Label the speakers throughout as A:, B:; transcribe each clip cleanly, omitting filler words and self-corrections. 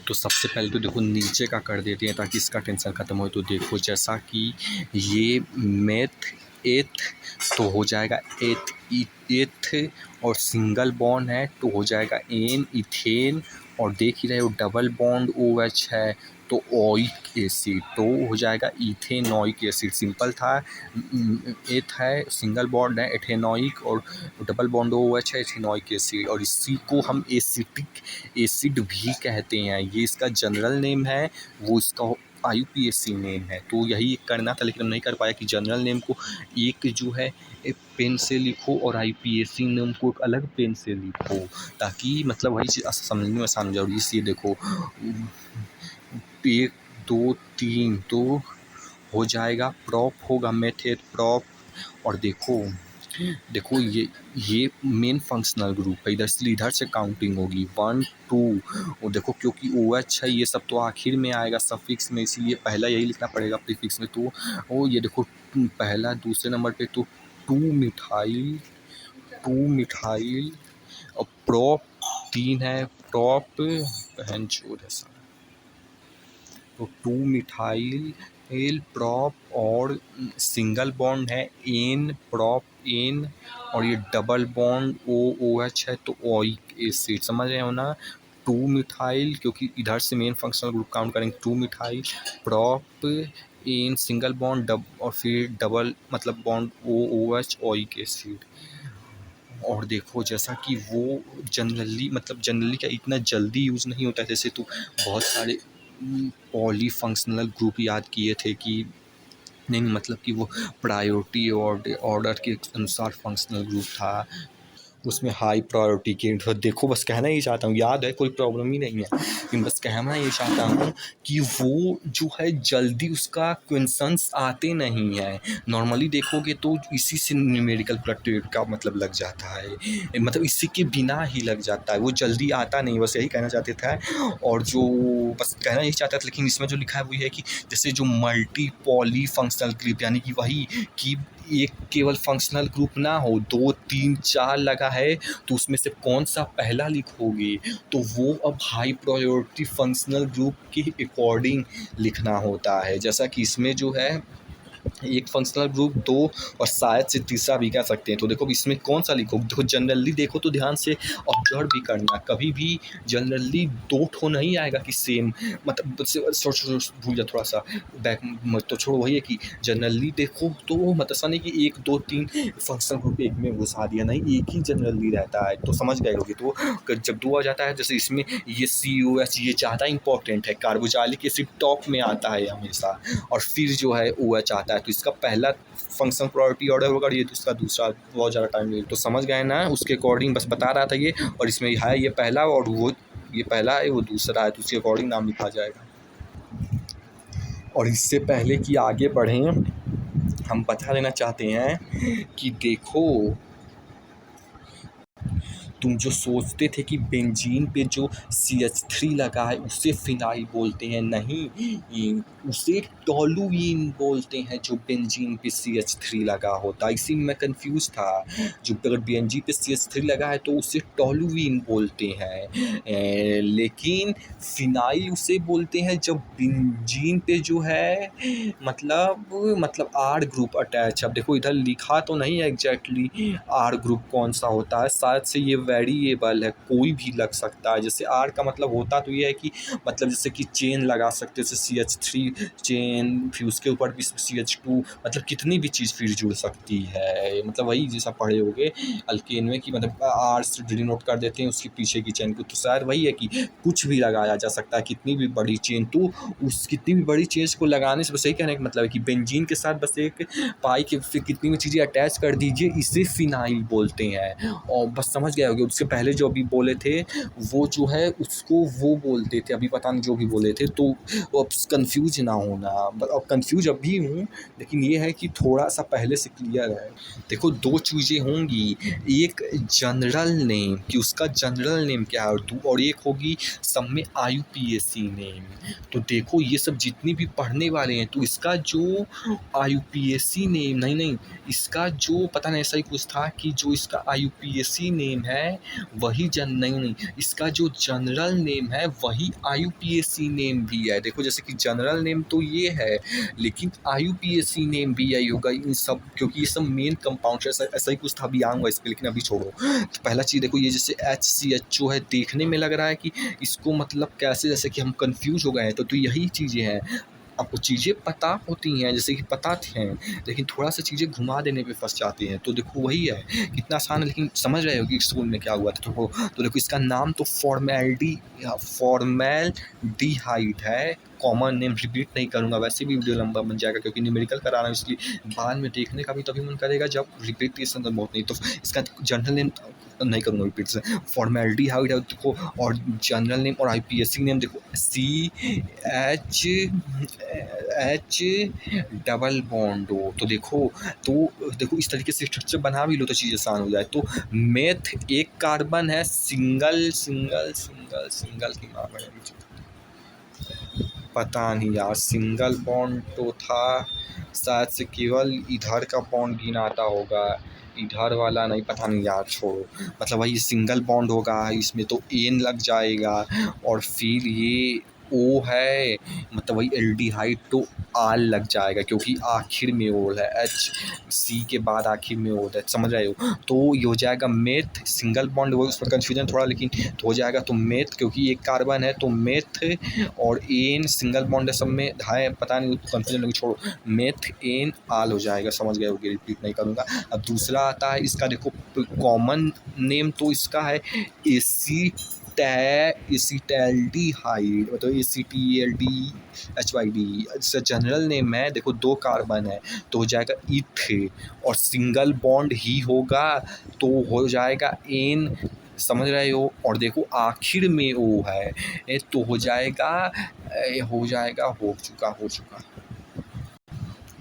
A: तो सबसे पहले तो देखो नीचे का कर देते हैं ताकि इसका टेंशन ख़त्म हो। तो देखो जैसा कि ये मेथ एथ तो हो जाएगा एथ एथ और सिंगल बॉन्ड है तो हो जाएगा एन इथेन, और देख ही रहे हो डबल बॉन्ड ओ एच है तो ओइक एसिड तो हो जाएगा इथेनोइक एसिड। सिंपल था। एथ है सिंगल बॉन्ड है एथेनोइक और डबल बॉन्ड ओ एच है इथेनोइक एसिड, और इसी को हम एसिटिक एसिड भी कहते हैं। ये इसका जनरल नेम है, वो इसका IUPAC नेम है। तो यही करना था लेकिन हम नहीं कर पाया कि जनरल नेम को एक जो है पेन से लिखो और IUPAC नेम को एक अलग पेन से लिखो, ताकि मतलब वही चीज़ समझने में आसान हो जाए। और इसलिए देखो 1 2 3 तो हो जाएगा प्रॉप होगा मेथड प्रॉप। और देखो ये मेन फंक्शनल ग्रुप है, इसलिए इधर से काउंटिंग होगी 1 2। और देखो क्योंकि OH है ये सब तो आखिर में आएगा सफिक्स में, इसीलिए पहला यही लिखना पड़ेगा प्रीफिक्स में। तो वो ये देखो पहला दूसरे नंबर पे तो 2 मिथाइल और प्रॉप 3 है प्रॉप बहन चोद है सब। तो 2 मिथाइल एल प्रॉप और सिंगल बॉन्ड है एन प्रॉप एन, और ये डबल बॉन्ड OH है तो ओइक एसिड। समझ रहे हो ना। 2 मिथाइल क्योंकि इधर से मेन फंक्शनल ग्रुप काउंट करेंगे 2 methyl propene single bond और फिर डबल मतलब बॉन्ड OH ओइक एसिड। और देखो जैसा कि वो जनरली क्या इतना जल्दी यूज़ नहीं होता है, जैसे तो बहुत सारे पॉली फंक्शनल ग्रुप याद किए थे कि नहीं मतलब कि वो प्रायोरिटी ऑर्डर के अनुसार फंक्शनल ग्रुप था, उसमें हाई प्रायोरिटी के। तो देखो बस कहना ही चाहता हूँ, याद है कोई प्रॉब्लम ही नहीं है, लेकिन बस कहना ये चाहता हूँ कि वो जो है जल्दी उसका क्वेश्चंस आते नहीं हैं। नॉर्मली देखोगे तो इसी से न्यूमेरिकल प्लैट्यूड का मतलब लग जाता है, मतलब इसी के बिना ही लग जाता है, वो जल्दी आता नहीं। बस यही कहना चाहते थे। और जो बस कहना यही चाहता था, लेकिन इसमें जो लिखा है वो है कि जैसे जो मल्टी पॉली फंक्शनल ग्रुप यानी कि वही कि एक केवल फंक्शनल ग्रुप ना हो 2 3 4 लगा है तो उसमें से कौन सा पहला लिखोगे, तो वो अब हाई प्रायोरिटी फंक्शनल ग्रुप के अकॉर्डिंग लिखना होता है। जैसा कि इसमें जो है एक फंक्शनल ग्रुप 2 और शायद से तीसरा भी कह सकते हैं। तो देखो इसमें कौन सा लिखो, देखो जनरली देखो तो ध्यान से ऑब्जर्व भी करना, कभी भी जनरली 2 ठो नहीं आएगा कि सेम मतलब भूल जा थोड़ा सा बैक तो छोड़ो। वही है कि जनरली देखो तो मतलब ऐसा नहीं कि 1 2 3 फंक्शनल ग्रुप एक में घुसा दिया, नहीं एक ही जनरली रहता है। तो समझ गए होगे। तो जब 2 आ जाता है जैसे इसमें ये COH ये ज़्यादा इंपॉर्टेंट है, कार्बोक्सिलिक एसिड टॉप में आता है हमेशा, और फिर जो है OH आता है। तो इसका पहला फंक्शन प्रायोरिटी ऑर्डर होगा और ये इसका दूसरा बहुत ज़्यादा टाइम लगेगा। तो समझ गए ना, उसके अकॉर्डिंग बस बता रहा था ये। और इसमें है ये पहला और वो ये पहला है वो दूसरा है, तो उसके अकॉर्डिंग नाम लिखा जाएगा। और इससे पहले कि आगे बढ़ें हम बता देना चाहते हैं कि देखो तुम जो सोचते थे कि बेंजीन पे जो CH3 लगा है उसे फिनाइल बोलते हैं, नहीं उसे टोलुइन बोलते हैं जो बेंजीन पे CH3 लगा होता है। इसी में मैं कंफ्यूज था। जो अगर बेंजीन पे CH3 लगा है तो उसे टोलुइन बोलते हैं, लेकिन फिनाइल उसे बोलते हैं जब बेंजीन पे जो है मतलब R ग्रुप अटैच। अब देखो इधर लिखा तो नहीं है एग्जैक्टली R ग्रुप कौन सा होता है, शायद से ये वेरिएबल है, कोई भी लग सकता है। जैसे R का मतलब होता तो ये है कि मतलब जैसे कि चेन लगा सकते हैं, जैसे CH3 चेन, फिर उसके ऊपर भी CH2, मतलब कितनी भी चीज़ फिर जुड़ सकती है। मतलब वही जैसा पढ़े होगे अल्केन में कि मतलब R से डिनोट कर देते हैं उसके पीछे की चेन को। तो शायद वही है कि कुछ भी लगाया जा सकता है, कितनी भी बड़ी चेन। तो उस कितनी भी बड़ी चेन को लगाने से बस यही कहने का मतलब है कि बेंजीन के साथ बस एक पाई के फिर कितनी भी चीज़ें अटैच कर दीजिए, इसे फिनाइल बोलते हैं। और बस समझ गए होगे। उससे पहले जो अभी बोले थे वो जो है उसको वो बोलते थे, अभी पता नहीं जो भी बोले थे। तो अब कंफ्यूज ना होना, अब कंफ्यूज अभी हूँ लेकिन ये है कि थोड़ा सा पहले से क्लियर है। देखो 2 चीज़ें होंगी, एक जनरल नेम कि उसका जनरल नेम क्या है, और एक होगी सब में IUPAC नेम। तो देखो ये सब जितनी भी पढ़ने वाले हैं तो इसका जो IUPAC नेम नहीं इसका जो पता नहीं ऐसा ही कुछ था कि जो इसका IUPAC नेम है वही नहीं, इसका जो जनरल नेम है वही IUPAC नेम भी है। देखो जैसे कि जनरल नेम तो ये है, लेकिन IUPAC नेम भी यही होगा इन सब, क्योंकि ये सब मेन कंपाउंड है। ऐसा ही कुछ था, अभी आऊँगा इस पे, लेकिन अभी छोड़ो। तो पहला चीज़ देखो, ये जैसे HCHO है, देखने में लग रहा है कि इसको मतलब कैसे, जैसे कि हम कंफ्यूज हो गए हैं। तो यही चीज़ें हैं। आपको चीज़ें पता होती हैं, जैसे कि पता हैं, लेकिन थोड़ा सा चीज़ें घुमा देने पे फंस जाती हैं। तो देखो वही है, कितना आसान है, लेकिन समझ रहे हो कि स्कूल में क्या हुआ था। तो देखो इसका नाम तो फॉर्मेल्डिहाइड है। कॉमन नेम रिपीट नहीं करूँगा, वैसे भी वीडियो लंबा बन जाएगा, क्योंकि न्यूमेरिकल करा रहा हूँ, इसलिए बाद में देखने का भी तभी मन करेगा जब रिपीटेशन तो बहुत नहीं। तो इसका जनरल नेम नहीं करूँगा रिपीट से, फॉर्मेल्डिहाइड है देखो। और जनरल नेम और IUPAC नेम देखो, CH डबल बॉन्ड हो। तो देखो इस तरीके से स्ट्रक्चर बना भी लो तो चीज़ आसान हो जाए। तो मेथ एक कार्बन है, सिंगल सिंगल सिंगल सिंगल की माँ बनेगी, पता नहीं यार। सिंगल बॉन्ड तो था शायद से, केवल इधर का बॉन्ड गिनाता होगा, इधर वाला नहीं, पता नहीं यार, छोड़ो। मतलब वही सिंगल बॉन्ड होगा, इसमें तो एन लग जाएगा, और फिर ये O है, मतलब वही एल्डिहाइड तो आल लग जाएगा, क्योंकि आखिर में ओ है, HC के बाद आखिर में ओ है, समझ रहे हो। तो ये हो जाएगा मेथ, सिंगल बॉन्ड वो, उस पर कन्फ्यूजन थोड़ा, लेकिन तो हो जाएगा तो मेथ, क्योंकि एक कार्बन है तो मेथ, और एन सिंगल बॉन्ड है, सब में है, पता नहीं कन्फ्यूजन, लेकिन छोड़ो, मेथ एन आल हो जाएगा, समझ गए होगे, रिपीट नहीं करूँगा। अब दूसरा आता है इसका, देखो कॉमन नेम तो इसका है एसिटैल्डिहाइड, मतलब ACTALDHYD। इसका जनरल नेम है, देखो 2 कार्बन है तो हो जाएगा इथ, और सिंगल बॉन्ड ही होगा तो हो जाएगा एन, समझ रहे हो। और देखो आखिर में O है तो हो जाएगा, हो चुका।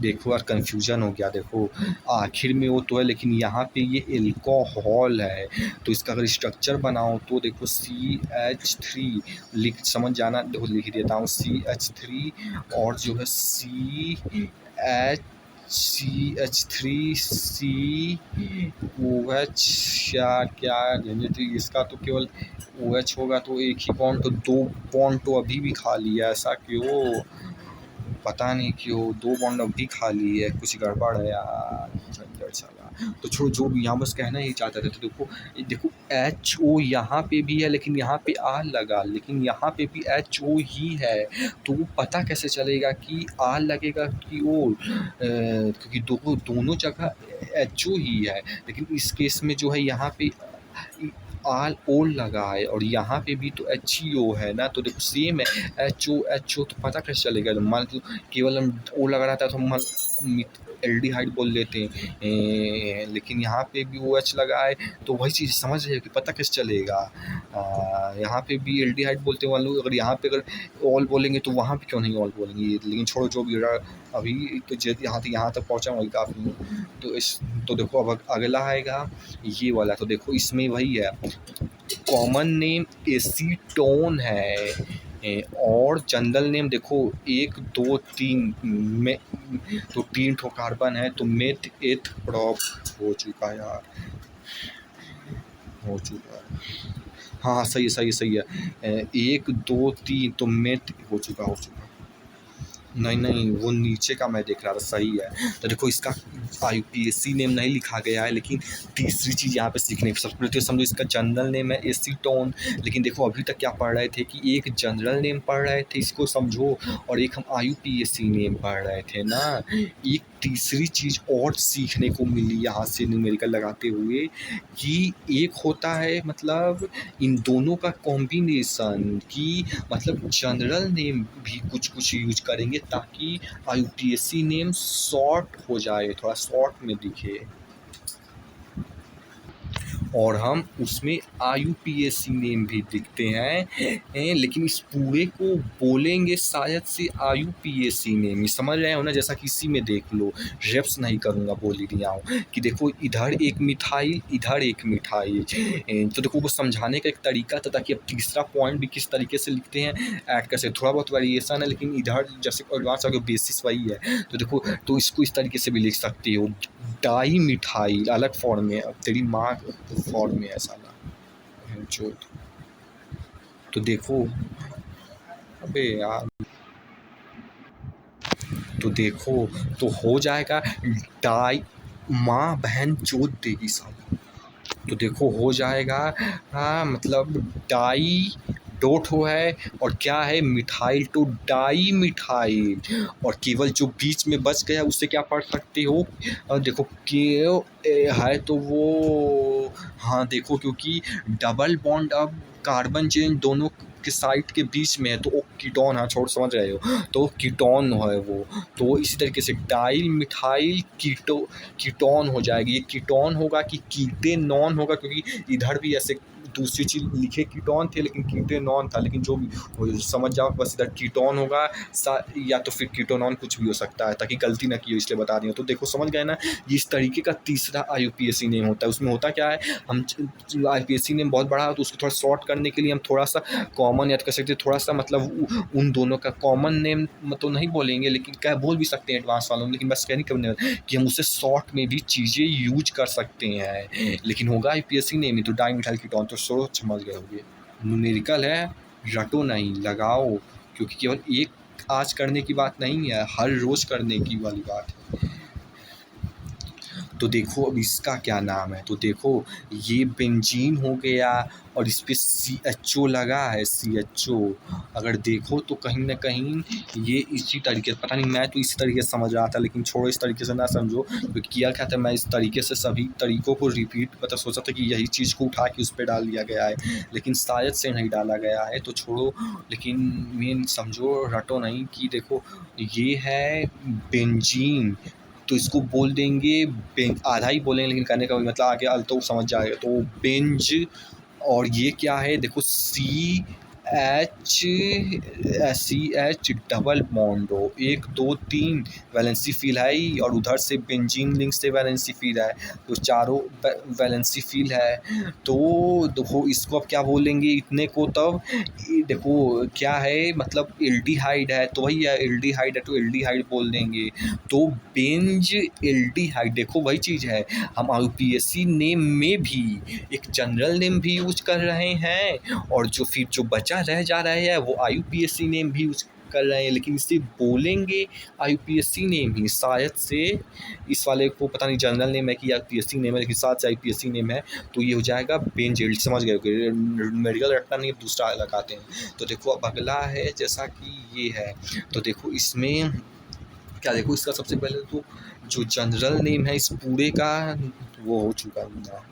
A: देखो यार कन्फ्यूजन हो गया। देखो आखिर में वो तो है, लेकिन यहाँ पे ये एल्कोहल है, तो इसका अगर स्ट्रक्चर बनाओ तो देखो CH3 समझ जाना, देखो लिख देता हूँ CH3, और जो है CH3COH, क्या इसका तो केवल OH होगा, तो एक ही बॉन्ड, तो 2 बॉन्ड तो अभी भी खाली है, ऐसा क्यों, पता नहीं क्यों 2 बॉन्ड अभी खाली है, कुछ गड़बड़ है यार, झंझट साला। तो छोड़ो, जो भी यहाँ बस कहना ही चाहते थे। तो देखो HO यहाँ पे भी है, लेकिन यहाँ पे आर लगा, लेकिन यहाँ पे भी HO ही है, तो वो पता कैसे चलेगा कि आर लगेगा कि O, क्योंकि दोनों जगह HO ही है, लेकिन इस केस में जो है यहाँ पे आल ओल लगा है, और यहाँ पे भी तो HEO है ना, तो देखो सेम है, HO तो पता कैसे चलेगा। तो मान लो केवल हम O लगा रहा था तो हम एल्डिहाइड बोल लेते हैं, लेकिन यहाँ पे भी OH लगा है, तो वही चीज़ समझ रहे हो कि पता कैसे चलेगा। यहाँ पे भी एल्डिहाइड बोलते हैं वालों, अगर यहाँ पे अगर ऑल बोलेंगे तो वहाँ पे क्यों नहीं ऑल बोलेंगे, लेकिन छोड़ो जो भी रहा, अभी तो यहाँ तक पहुँचा वही काफ़ी। तो देखो अब अगला आएगा ये वाला, तो देखो इसमें वही है, कॉमन नेम एसीटोन है, और जनरल नेम देखो 1 2 3 में, तो 3 ठो कार्बन है, तो मेथ एथ प्रॉप हो चुका यार, हो चुका है। हाँ सही है, 1 2 3 तो मेथ हो चुका। नहीं वो नीचे का मैं देख रहा था, सही है। तो देखो इसका IUPAC नेम नहीं लिखा गया है, लेकिन तीसरी चीज़ यहाँ पे सीखने की, सबसे पहले तो समझो इसका जनरल नेम है एसीटोन, लेकिन देखो अभी तक क्या पढ़ रहे थे कि एक जनरल नेम पढ़ रहे थे, इसको समझो, और एक हम IUPAC नेम पढ़ रहे थे ना। एक तीसरी चीज़ और सीखने को मिली यहाँ से न्यूमेरिकल लगाते हुए, कि एक होता है मतलब इन दोनों का कॉम्बिनेशन, कि मतलब जनरल नेम भी कुछ यूज करेंगे ताकि IUPAC नेम शॉर्ट हो जाए, थोड़ा शॉर्ट में दिखे, और हम उसमें IUPAC नेम भी दिखते हैं, लेकिन इस पूरे को बोलेंगे शायद से IUPAC नेम, समझ रहे हो ना। जैसा कि इसी में देख लो, रेप्स नहीं करूँगा, बोल ही दिया हूँ कि देखो इधर एक मिठाई, इधर एक मिठाई, तो देखो वो समझाने का एक तरीका था, ताकि अब तीसरा पॉइंट भी किस तरीके से लिखते हैं ऐड कैसे, थोड़ा बहुत वेरिएशन है, लेकिन इधर जैसे एडवांस आगे बेसिस वही है। तो देखो, तो इसको इस तरीके से भी लिख सकते हो, डाई मिठाई अलग फॉर्म में, अब तेरी माँ फॉर्म में है साला। चोद। तो देखो, अबे यार, तो देखो तो हो जाएगा डाई, माँ बहन चोद देगी सब। तो देखो हो जाएगा, हाँ मतलब डाई डोट हो है, और क्या है मिठाइल, तो डाई मिठाइल। और केवल जो बीच में बच गया उससे क्या पढ़ सकते हो, और देखो के है तो वो, हाँ देखो क्योंकि डबल बॉन्ड अब कार्बन चेन दोनों के साइड के बीच में है, तो वो कीटोन, हाँ छोड़ समझ रहे हो, तो कीटोन है वो। तो इसी तरीके से डाइल मिठाइल कीटोन हो जाएगी। ये कीटोन होगा कि कीटेनॉन होगा, क्योंकि इधर भी ऐसे दूसरी चीज़ लिखे कीटोन थे लेकिन कीटेनॉन था, लेकिन जो भी समझ जाओ बस इधर कीटोन होगा या तो फिर कीटोनॉन, कुछ भी हो सकता है, ताकि गलती ना की हो इसलिए बता रही हूँ। तो देखो समझ गए ना, इस तरीके का तीसरा IUPAC नेम होता है। उसमें होता क्या है, हम IUPAC नेम बहुत बड़ा है तो उसको थोड़ा शॉर्ट करने के लिए हम थोड़ा सा कॉमन याद कर सकते हैं, थोड़ा सा मतलब उन दोनों का कॉमन नेम तो नहीं बोलेंगे, लेकिन क्या बोल भी सकते हैं एडवांस वालों में, लेकिन बस कहने करने कि हम उसे शॉर्ट में भी चीज़ें यूज कर सकते हैं, लेकिन होगा IUPAC नेम ही तो डाई मिथाइल कीटोन। तो सोच समझ गए होंगे, न्यूमेरिकल है, रटो नहीं, लगाओ, क्योंकि केवल एक आज करने की बात नहीं है, हर रोज़ करने की वाली बात है। तो देखो अब इसका क्या नाम है, तो देखो ये बेंजीन हो गया, और इस पर CHO लगा है, CHO। अगर देखो तो कहीं ना कहीं ये इसी तरीके से, पता नहीं मैं तो इसी तरीके से समझ रहा था, लेकिन छोड़ो इस तरीके से ना समझो, क्योंकि किया क्या था, मैं इस तरीके से सभी तरीक़ों को रिपीट मतलब सोचा था कि यही चीज़ को उठा के उस पर डाल दिया गया है, लेकिन शायद से नहीं डाला गया है, तो छोड़ो। लेकिन मेन समझो, रटो नहीं, कि देखो ये है बेंजीन, तो इसको बोल देंगे आधा ही बोलेंगे, लेकिन कहने का मतलब आगे तो समझ जाएगा, तो बेंज। और ये क्या है, देखो CH डबल बॉन्ड हो, 1 2 3 वैलेंसी फील है, और उधर से बेंजीन लिंक से वैलेंसी फील है, तो चारों वैलेंसी फील है। तो देखो इसको अब क्या बोलेंगे इतने को, तब देखो क्या है, मतलब एल्डिहाइड है तो वही है, एल्डिहाइड है तो एल्डिहाइड बोल देंगे। तो बेंज एल्डिहाइड, देखो वही चीज़ है, हम IUPAC नेम में भी एक जनरल नेम भी यूज कर रहे हैं, और जो फिर जो बचा रह जा रहा है वो IUPAC नेम भी यूज कर रहे हैं, लेकिन इसे बोलेंगे IUPAC नेम ही, शायद से इस वाले को पता नहीं जनरल नेम है कि IUPAC नेम है, लेकिन शायद से IUPAC नेम है, तो ये हो जाएगा बेंजेल। समझ गए, मेडिकल रटना नहीं, दूसरा लगाते हैं। तो देखो अब अगला है, जैसा कि ये है, तो देखो इसमें क्या, देखो इसका सबसे पहले तो जो जनरल नेम है इस पूरे का वो हो चुका है,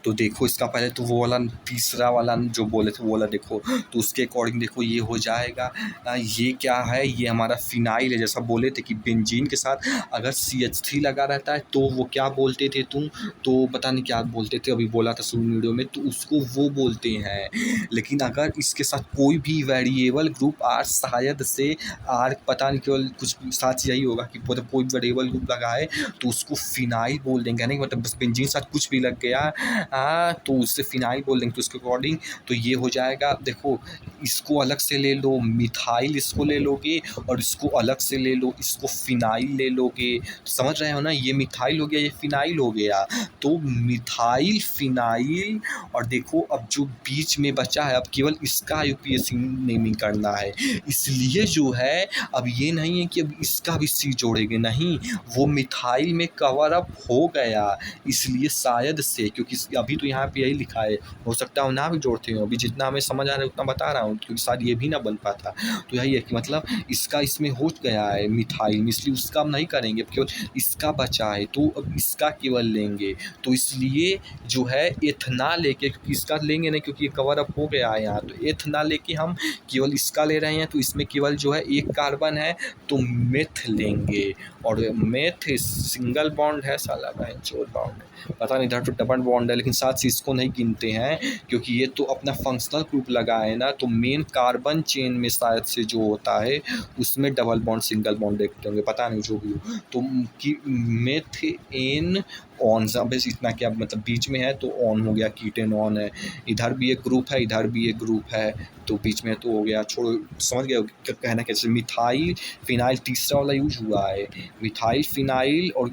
A: तो देखो इसका पहले तो वो वाला तीसरा वाला जो बोले थे वो वाला देखो, तो उसके अकॉर्डिंग देखो ये हो जाएगा, ये क्या है, ये हमारा फिनाइल है, जैसा बोले थे कि बेंजीन के साथ अगर CH3 लगा रहता है तो वो क्या बोलते थे तुम, तो पता नहीं क्या बोलते थे, अभी बोला था शुरू वीडियो में, तो उसको वो बोलते हैं। लेकिन अगर इसके साथ कोई भी वेरिएबल ग्रुप आर, शायद से आर, पता नहीं केवल कुछ साथ यही होगा कि मतलब कोई वेरिएबल ग्रुप लगा है तो उसको फिनाइल बोल देंगे, नहीं मतलब बस बेंजीन साथ कुछ भी लग गया तो उससे फिनाइल बोल देंगे, तो उसके अकॉर्डिंग तो ये हो जाएगा। देखो इसको अलग से ले लो, मिथाइल इसको ले लोगे, और इसको अलग से ले लो, इसको फिनाइल ले लोगे, तो समझ रहे हो ना, ये मिथाइल हो गया, ये फिनाइल हो गया, तो मिथाइल फिनाइल। और देखो अब जो बीच में बचा है, अब केवल इसका IUPAC नेमिंग करना है, इसलिए जो है अब ये नहीं है कि अब इसका भी C जोड़ेंगे, नहीं, वो मिथाइल में कवर अप हो गया, इसलिए शायद से, क्योंकि अभी तो यहाँ पे यही लिखा है, हो सकता है ना भी जोड़ते हो, अभी जितना हमें समझ आ रहा है उतना बता रहा हूँ, क्योंकि शायद ये भी ना बन पाता। तो यही है कि मतलब इसका इसमें हो गया है मिथाइल, इसलिए उसका हम नहीं करेंगे, केवल इसका बचा है, तो अब इसका केवल लेंगे, तो इसलिए जो है एथना लेके, क्योंकि इसका लेंगे नहीं क्योंकि ये कवर अप हो गया है यहाँ, तो एथना लेके हम केवल इसका ले रहे हैं, तो इसमें केवल जो है एक कार्बन है, तो मेथ लेंगे, और मेथ सिंगल बॉन्ड है, साला चोर बॉन्ड है, पता नहीं, इधर तो डबल बॉन्ड है, लेकिन साथ से इसको नहीं गिनते हैं, क्योंकि ये तो अपना फंक्शनल ग्रुप लगा है ना, तो मेन कार्बन चेन में शायद से जो होता है उसमें डबल बॉन्ड सिंगल बॉन्ड देखते होंगे, पता नहीं जो भी हो, तो कि मेथेन ऑन बस इतना क्या मतलब बीच में है तो ऑन हो गया, कीटेनॉन है। इधर भी एक ग्रुप है, इधर भी एक ग्रुप है, तो बीच में तो हो गया। छोड़ो, समझ गए कहना कैसे। मिथाइल फिनाइल तीसरा वाला यूज हुआ है, मिथाइल फिनाइल और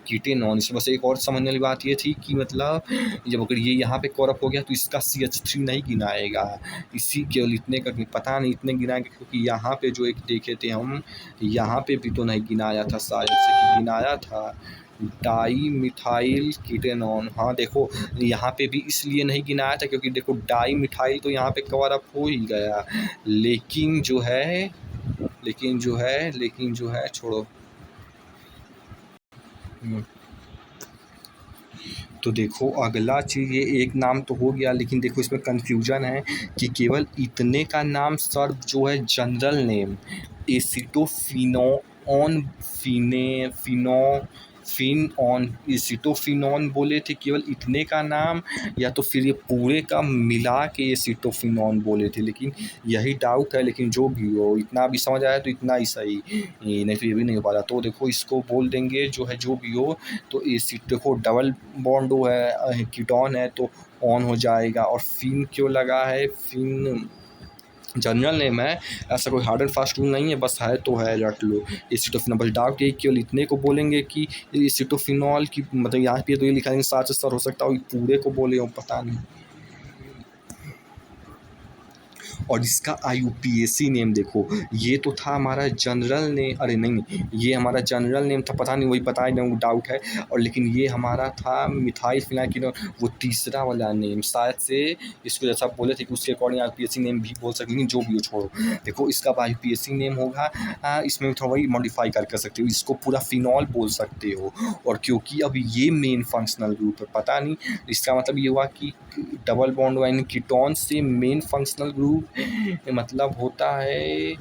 A: कीटेनॉन। इसमें बस एक और समझने वाली बात ये थी कि मतलब जब अगर ये यहाँ पे कॉरअप हो गया तो इसका CH3 नहीं गिनाएगा, इसी केवल इतने का पता नहीं इतने गिनाएंगे, क्योंकि यहाँ पे जो एक देखे थे हम, यहाँ पे भी तो नहीं गिनाया था, शायद से कि गिनाया था डाई मिथाइल कीटेनॉन। हाँ देखो, यहाँ पे भी इसलिए नहीं गिनाया था क्योंकि देखो डाई मिथाइल तो यहाँ पे कवर अप हो ही गया, लेकिन जो है छोड़ो। तो देखो अगला चीज़, ये एक नाम तो हो गया, लेकिन देखो इसमें कन्फ्यूजन है कि केवल इतने का नाम सर जो है जनरल नेम एसिटोफिनोन फिनऑन एसिटोफिनॉन बोले थे, केवल इतने का नाम, या तो फिर ये पूरे का मिला के एसिटोफिनॉन बोले थे, लेकिन यही डाउट है। लेकिन जो भी हो, इतना भी समझ आया तो इतना ही सही, नहीं तो ये भी नहीं हो पाता। तो देखो इसको बोल देंगे जो है जो भी हो, तो देखो डबल बॉन्ड है, कीटोन है तो ऑन हो जाएगा। और फिन क्यों लगा है, फिन जनरल नेम है, ऐसा कोई हार्ड एंड फास्ट रूल नहीं है, बस है तो है, रट लो। एसिटोफिनॉल बस डाउट ये केवल इतने को बोलेंगे कि एसिटोफिनॉल की मतलब यहाँ पे तो ये लिखा है साथ सर हो सकता है पूरे को बोले हो, पता नहीं। और इसका IUPAC नेम देखो, ये तो था हमारा जनरल नेम, अरे नहीं ये हमारा जनरल नेम था, पता नहीं वही पता ही नहीं, डाउट है। और लेकिन ये हमारा था मिथाइल फिनाइल, वो तीसरा वाला नेम शायद से इसको जैसा बोले थे कि उसके अकॉर्डिंग IUPAC नेम भी बोल सकते, लेकिन जो भी हो छोड़ो। देखो इसका IUPAC नेम होगा, इसमें थोड़ा वही मॉडिफाई कर सकते हो, इसको पूरा फिनॉल बोल सकते हो। और क्योंकि अब ये मेन फंक्शनल ग्रुप है, पता नहीं इसका मतलब ये हुआ कि डबल बॉन्ड यानी कीटोन से मेन फंक्शनल ग्रुप मतलब होता है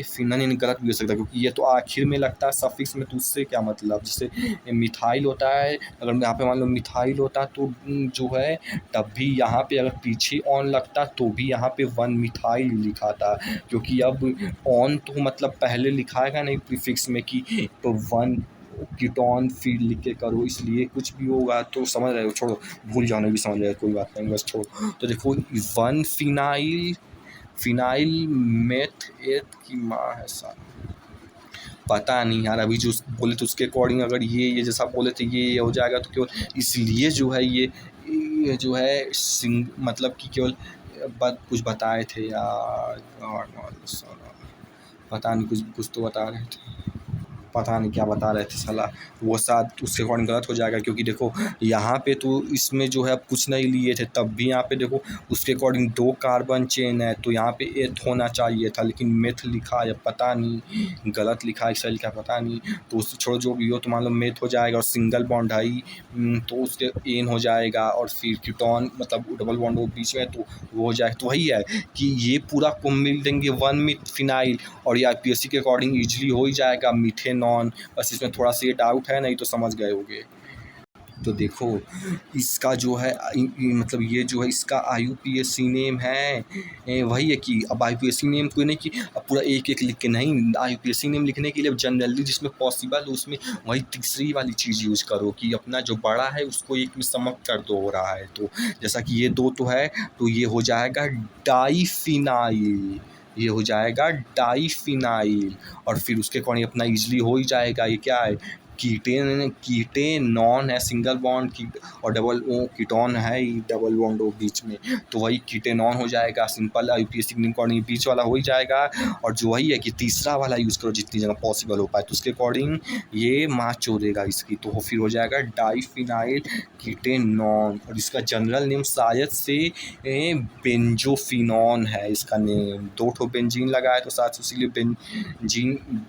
A: फिनन, यानी गलत भी हो सकता है क्योंकि ये तो आखिर में लगता है सफिक्स में, तो उससे क्या मतलब, जैसे मिथाइल होता है, अगर यहाँ पे मान लो मिथाइल होता तो जो है तब भी यहाँ पे अगर पीछे ऑन लगता तो भी यहाँ पे 1 मिथाइल लिखा था, क्योंकि अब ऑन तो मतलब पहले लिखाएगा नहीं प्रीफिक्स में कि तो 1 कीटोन फिर लिख के करो, इसलिए कुछ भी होगा तो समझ रहे हो, छोड़ो भूल जाने भी समझ रहे हो, कोई बात नहीं, बस छोड़ो। तो देखो 1 फिनाइल मेथ एथ की माँ है सर, पता नहीं यार, अभी जो बोले तो उसके अकॉर्डिंग अगर ये जैसा बोले थे ये हो जाएगा, तो केवल इसलिए जो है ये जो है मतलब कि केवल कुछ बताए थे यार, पता नहीं कुछ तो बता रहे थे, पता नहीं क्या बता रहे थे साला, वो शायद उसके अकॉर्डिंग गलत हो जाएगा, क्योंकि देखो यहाँ पे तो इसमें जो है अब कुछ नहीं लिए थे, तब भी यहाँ पे देखो उसके अकॉर्डिंग 2 कार्बन चेन है, तो यहाँ पे एथ होना चाहिए था, लेकिन मेथ लिखा है, पता नहीं गलत लिखा है सही लिखा पता नहीं। तो उससे छोड़ो जो भी हो, तो मान लो मेथ हो जाएगा, और सिंगल बॉन्ड है तो उसके एन हो जाएगा, और फिर कीटोन मतलब डबल बॉन्ड वो बीच में तो वो हो जाएगा। तो वही है कि ये पूरा को मिल देंगे 1 मिथ फिनाइल, और ये IUPAC के अकॉर्डिंग ईजिली हो ही जाएगा मीथेनॉन। बस इसमें थोड़ा सा ये डाउट है, नहीं तो समझ गए होंगे। तो देखो इसका जो है मतलब ये जो है इसका IUPAC नेम है, वही है कि अब IUPAC नेम कोई नहीं कि अब पूरा एक एक लिख के नहीं, IUPAC नेम लिखने के लिए अब जनरली जिसमें पॉसिबल हो उसमें वही तीसरी वाली चीज़ यूज़ करो कि अपना जो बड़ा है उसको एक में समक कर दो हो रहा है। तो जैसा कि ये 2 तो है, तो ये हो जाएगा डाईफिनाइल, ये हो जाएगा डाईफिनाइल, और फिर उसके अकॉर्डिंग अपना ईजिली हो ही जाएगा। ये क्या है, कीटेनॉन है सिंगल बॉन्ड की, और डबल वो कीटोन है डबल बॉन्ड वो बीच में, तो वही कीटेनॉन हो जाएगा। सिंपल IUPAC के अकॉर्डिंग बीच वाला हो ही जाएगा, और जो वही है कि तीसरा वाला यूज़ करो जितनी जगह पॉसिबल हो पाए, तो उसके अकॉर्डिंग ये माच चोदेगा इसकी, तो फिर हो जाएगा डाईफिनाइल कीटेनॉन। और इसका जनरल नेम शायद से बेंजोफिनॉन है इसका नेम, 2 ठो बेंजीन लगा है तो शायद इसीलिए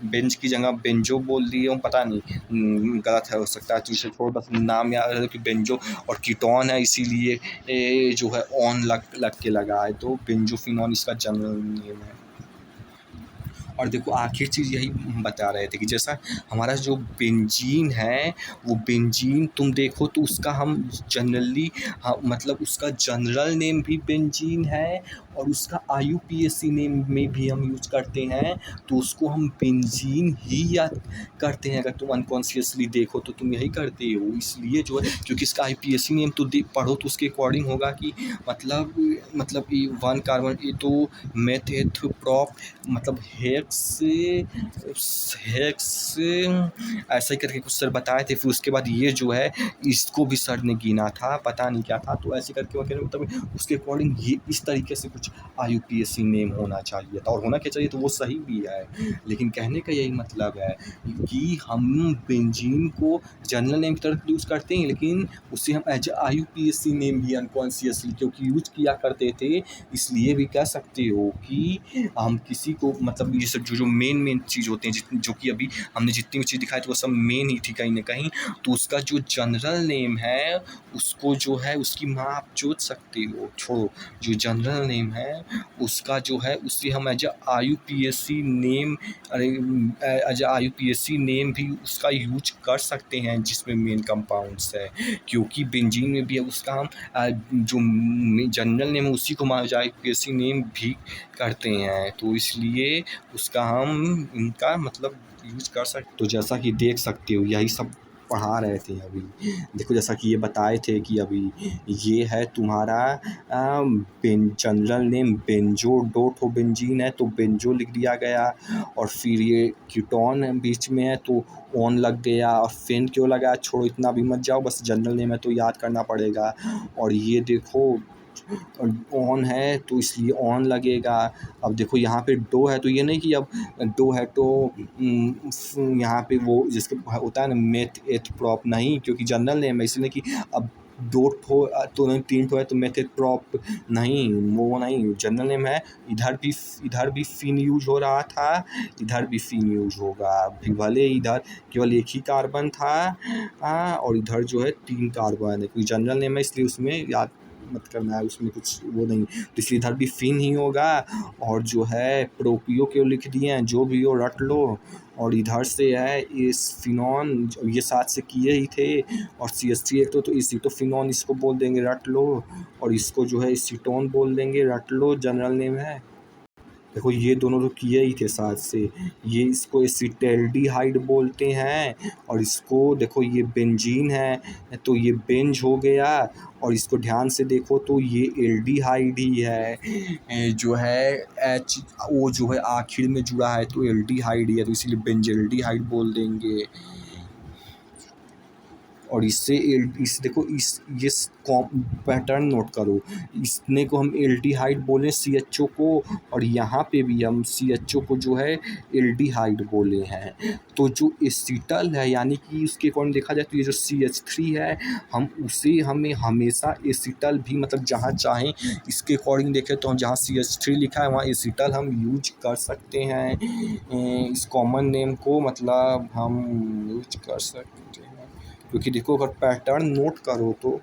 A: बेंज की जगह बेंजो बोल दिए हूँ, पता नहीं गलत है हो सकता है, तो इसे छोड़ बस नाम याद है कि बेंजो, और कीटोन है इसीलिए जो है ऑन लग के लगा है, तो बेंजोफिनॉन इसका जनरल नेम है। और देखो आखिर चीज़ यही हम बता रहे थे कि जैसा हमारा जो बेंजीन है, वो बेंजीन तुम देखो तो उसका हम जनरली मतलब उसका जनरल नेम भी बेंजीन है, और उसका IUPAC नेम में भी हम यूज करते हैं, तो उसको हम बेंजीन ही याद करते हैं। अगर तुम अनकॉन्शियसली देखो तो तुम यही करते हो, इसलिए जो है क्योंकि इसका IUPAC नेम तो पढ़ो तो उसके अकॉर्डिंग होगा कि मतलब ये 1 कार्बन, ये तो मेथ एथ प्रॉप मतलब हेक्स ऐसा ही करके कुछ सर बताए थे। फिर उसके बाद ये जो है इसको भी सर ने गिना था, पता नहीं क्या था, तो ऐसे करके वगैरह मतलब उसके अकॉर्डिंग ये इस तरीके से कुछ IUPAC नेम होना चाहिए था, और होना क्या चाहिए तो वो सही भी है। लेकिन कहने का यही मतलब है कि हम बेंजीन को जनरल नेम की तरह यूज़ करते हैं, लेकिन उसे हम एज IUPAC नेम भी अनकॉन्शियसली क्योंकि यूज किया करते थे, इसलिए भी कह सकते हो कि हम किसी को मतलब ये सब जो मेन चीज़ होते हैं जो कि अभी हमने जितनी भी चीज़ दिखाई थी वो सब मेन ही थी कहीं ना कहीं, तो उसका जो जनरल नेम है उसको जो है उसकी माँ आप जोड़ सकते हो। छोड़ो, जो जनरल नेम है उसका जो है उससे हम as IUPAC name as IUPAC name भी उसका यूज कर सकते हैं जिसमें मेन कंपाउंड्स है, क्योंकि बेंजीन में भी है उसका हम जो जनरल नेम है उसी को हम IUPAC नेम भी करते हैं, तो इसलिए उसका हम इनका मतलब यूज कर सकते। तो जैसा कि देख सकते हो यही सब पढ़ा रहे थे अभी। देखो जैसा कि ये बताए थे कि अभी ये है तुम्हारा जनरल नेम बेंजोडोटोबेंजीन है, तो बेंजो लिख दिया गया, और फिर ये कीटोन है बीच में है तो ऑन लग गया, और फेन क्यों लगा छोड़ो इतना भी मत जाओ, बस जनरल नेम है तो याद करना पड़ेगा। और ये देखो ऑन है तो इसलिए ऑन लगेगा। अब देखो यहाँ पे डो है तो ये नहीं कि अब डो है तो यहाँ पे वो जिसके होता है ना मेथ एथ प्रॉप, नहीं, क्योंकि जनरल नेम है इसलिए कि अब 2 ठो तो नहीं 3 ठो है तो मेथ एथ प्रॉप नहीं, वो नहीं, जनरल नेम है। इधर भी फिन यूज हो रहा था, इधर भी फिन यूज होगा, भले इधर केवल एक ही कार्बन था और इधर जो है 3 कार्बन है, क्योंकि जनरल नेम है इसलिए उसमें याद मत करना है, उसमें कुछ वो नहीं, तो इसलिए इधर भी फिन ही होगा। और जो है प्रोपियो क्यों लिख दिए हैं, जो भी हो रट लो। और इधर से है इस फिनॉन, ये साथ से किए ही थे, और CH3 एक तो एसीटोफिनॉन इसको बोल देंगे, रट लो। और इसको जो है एसीटोन बोल देंगे, रट लो, जनरल नेम है। देखो ये दोनों तो किए ही थे साथ से, ये इसको एसिटैल्डिहाइड बोलते हैं, और इसको देखो ये बेंजीन है तो ये बेंज हो गया, और इसको ध्यान से देखो तो ये एल्डिहाइड ही है, जो है HO जो है आखिर में जुड़ा है तो एल्डिहाइड ही है, तो इसीलिए बेंजेल्डिहाइड बोल देंगे। और इससे देखो ये पैटर्न नोट करो, इसने को हम एल्डिहाइड बोले CHO को, और यहाँ पे भी हम CHO को जो है एल्डिहाइड बोले हैं। तो जो एसिटल है यानी कि उसके अकॉर्डिंग देखा जाए तो ये जो CH3 है हम उसे हमें हमेशा एसिटल भी मतलब जहाँ चाहें इसके अकॉर्डिंग देखें तो हम जहाँ CH3 लिखा है वहाँ एसिटल हम यूज कर सकते हैं, इस कॉमन नेम को मतलब हम यूज कर सकते हैं। क्योंकि देखो अगर पैटर्न नोट करो तो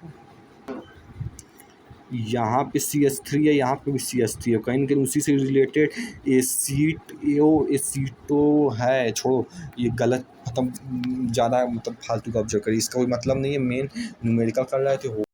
A: यहाँ पे CH3 है, यहाँ पे भी CH3 है, कहीं ना कहीं उसी से रिलेटेड एसीटो है। छोड़ो ये गलत मतलब ज़्यादा मतलब फालतू का ऑब्जर्व करिए, इसका कोई मतलब नहीं है, मेन न्यूमेरिकल कर रहे थे हो